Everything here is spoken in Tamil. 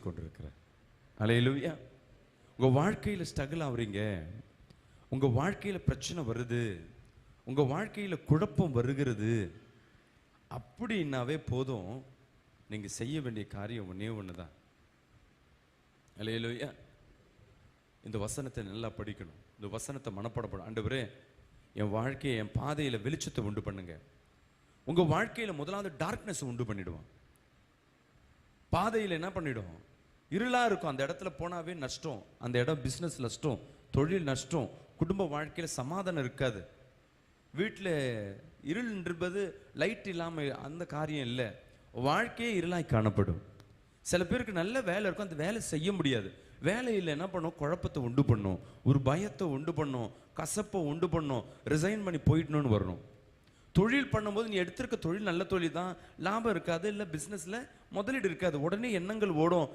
கொண்டிருக்கிறார். அல்லேலூயா. உங்கள் வாழ்க்கையில் ஸ்ட்ரகிள் ஆகுறீங்க, உங்கள் வாழ்க்கையில் பிரச்சனை வருது, உங்கள் வாழ்க்கையில் குழப்பம் வருகிறது அப்படின்னாவே போதும், நீங்கள் செய்ய வேண்டிய காரியம் ஒன்றே ஒன்று தான். அல்லேலூயா. இந்த வசனத்தை நல்லா படிக்கணும், இந்த வசனத்தை மனப்பாடம். ஆண்டவரே, என் வாழ்க்கையை, என் பாதையில் வெளிச்சத்தை உண்டு பண்ணுங்க. உங்கள் வாழ்க்கையில் முதலாவது டார்க்னஸ் உண்டு பண்ணிடுவான். பாதையில் என்ன பண்ணிடும்? இருளாக இருக்கும். அந்த இடத்துல போனாவே நஷ்டம். அந்த இடம் பிஸ்னஸ் நஷ்டம், தொழில் நஷ்டம், குடும்ப வாழ்க்கையில் சமாதானம் இருக்காது. வீட்டில் இருள் என்பது லைட் இல்லாமல் அந்த காரியம் இல்லை, வாழ்க்கையே இருளாய் காணப்படும். சில பேருக்கு நல்ல வேலை இருக்கும், அந்த வேலை செய்ய முடியாது. வேலையில் என்ன பண்ணும்? குழப்பத்தை உண்டு பண்ணும், ஒரு பயத்தை உண்டு பண்ணும், கசப்பை உண்டு பண்ணும், ரிசைன் பண்ணி போயிடணும்னு வரணும். தொழில் பண்ணும்போது நீ எடுத்திருக்க தொழில் நல்ல தொழில் தான், லாபம் இருக்காது, இல்லை பிஸ்னஸில் முதலீடு இருக்காது, உடனே எண்ணங்கள் ஓடும்,